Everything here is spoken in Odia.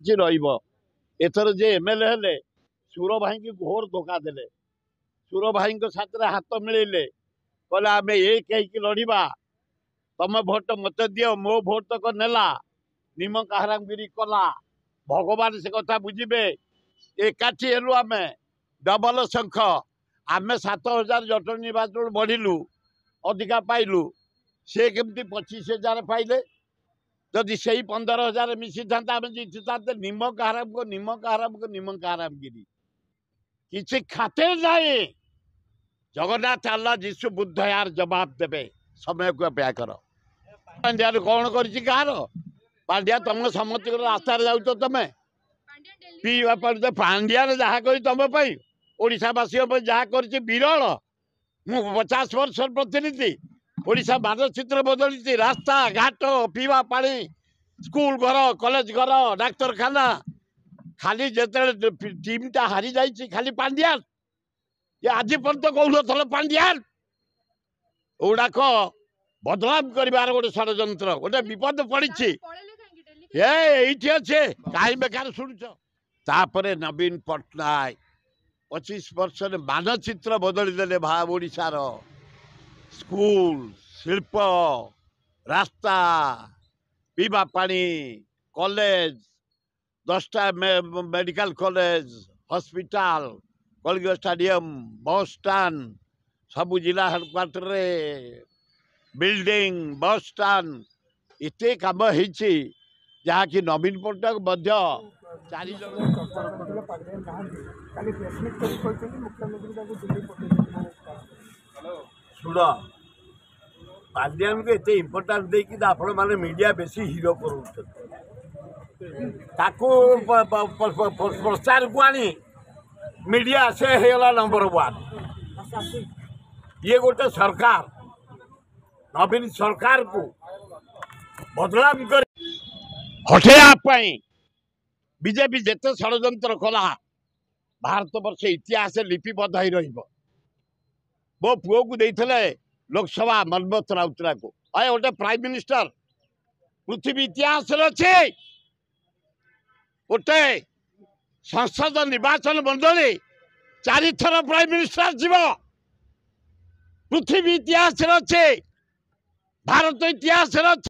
କିଛି ରହିବ। ଏଥର ଯେ ଏମଏଲଏ ହେଲେ ସୁର ଭାଇଙ୍କୁ ଘୋର ଧୋକା ଦେଲେ। ସୁର ଭାଇଙ୍କ ସାଥିରେ ହାତ ମିଳେଇଲେ, କହିଲେ ଆମେ ଏକ ହେଇକି ଲଢିବା, ତମେ ଭୋଟ ମତେ ଦିଅ, ମୋ ଭୋଟ ତକ ନେଲା, ନିମକ ହାରାମଗିରି କଲା। ଭଗବାନ ସେ କଥା ବୁଝିବେ। ଏକାଠି ହେଲୁ ଆମେ, ଡବଲ ଶଙ୍ଖ। ଆମେ 7,000 ଜଟଣୀ ନିର୍ବାଚନ ବଢିଲୁ, ଅଧିକା ପାଇଲୁ, ସେ କେମିତି 25,000 ପାଇଲେ। ଯଦି ସେଇ 15,000 ମିଶିଥାନ୍ତା ଆମେ ଜିତିଥାନ୍ତେ। ନିମକ ହାରାମଗିରି କିଛି ଖାତିର ନାହିଁ। ଜଗନ୍ନାଥ, ଆଲ୍ଲାହ, ଯୀଶୁ, ବୁଦ୍ଧ ୟାର ଜବାବ ଦେବେ। ସମୟକୁ ଅପେକ୍ଷା କର। ପାଣ୍ଡିଆନ କଣ କରିଛି କାହାର? ପାଣ୍ଡିଆ ତମ ସମସ୍ତଙ୍କର ରାସ୍ତାରେ ଯାଉଛ ତମେ ପିଇବା ପାଣି। ପାଣ୍ଡିଆନ ଯାହା କରି ତମ ପାଇଁ, ଓଡ଼ିଶାବାସୀଙ୍କ ପାଇଁ ଯାହା କରିଛି ବିରଳ। ମୁଁ 50 ବର୍ଷର ପ୍ରତିନିଧି। ଓଡ଼ିଶା ମାନଚିତ୍ର ବଦଳିଛି। ରାସ୍ତା ଘାଟ, ପିଇବା ପାଣି, ସ୍କୁଲ ଘର, କଲେଜ ଘର, ଡାକ୍ତରଖାନା। ଖାଲି ଯେତେବେଳେ ଟିମଟା ହାରି ଯାଇଛି ଖାଲି ପାଣ୍ଡିଆନ। ଆଜି ପର୍ଯ୍ୟନ୍ତ କହୁନଥିଲ ପାଣ୍ଡିଆନ। ଏଗୁଡାକ ବଦନାମ କରିବାର ଗୋଟେ ଷଡ଼ଯନ୍ତ୍ର, ଗୋଟେ ବିପଦ ପଡିଛି। ଏଇଠି ଅଛି, କାହିଁ ବେକାର ଶୁଣୁଛ। ତାପରେ ନବୀନ ପଟ୍ଟନାୟକ 25 ବର୍ଷରେ ମାନଚିତ୍ର ବଦଳି ଦେଲେ। ଓଡ଼ିଶାର ସ୍କୁଲ, ଶିଳ୍ପ, ରାସ୍ତା, ପିଇବା ପାଣି, କଲେଜ, 10ଟା medical college, hospital, Kalinga stadium, bus stand, ସବୁ ଜିଲ୍ଲା ହେଡକ୍ୱାର୍ଟରରେ ବିଲ୍ଡିଂ, ବସ୍ ଷ୍ଟାଣ୍ଡ, ଏତେ କାମ ହେଇଛି ଯାହାକି ନବୀନ ପଟ୍ଟନାୟକ ମଧ୍ୟ 4 ଜଣ ଶୁଣ। ପାଣ୍ଡିଆନକୁ ଏତେ ଇମ୍ପୋର୍ଟାନ୍ସ ଦେଇକି ଆପଣମାନେ ମିଡ଼ିଆ ବେଶୀ ହିରୋ କରୁଛନ୍ତି। ତାକୁ ପ୍ରଚାରକୁ ଆଣି ମିଡ଼ିଆ ସେ ହେଇଗଲା ନମ୍ବର 1। ଇଏ ଗୋଟେ ସରକାର, ନବୀନ ସରକାରକୁ ବଦନାମ କରି ହଟେଇବା ପାଇଁ ବିଜେପି ଯେତେ ଷଡ଼ଯନ୍ତ୍ର କଲା, ଭାରତ ବର୍ଷ ଇତିହାସ ଲିପିବଦ୍ଧ ହେଇ ରହିବ। ମୋ ପୁଅକୁ ଦେଇଥିଲେ ଲୋକସଭା ମନ୍ମଥ ରାଉତରାୟକୁ, ଗୋଟେ ପ୍ରାଇମ ମିନିଷ୍ଟର। ପୃଥିବୀ ଇତିହାସରେ ଅଛି ଗୋଟେ ସଂସଦ ନିର୍ବାଚନ ମଣ୍ଡଳୀ 4 ଥର ପ୍ରାଇମ ମିନିଷ୍ଟର ଯିବ। ପୃଥିବୀ ଇତିହାସରେ ଅଛି, ଭାରତ ଇତିହାସରେ ଅଛି।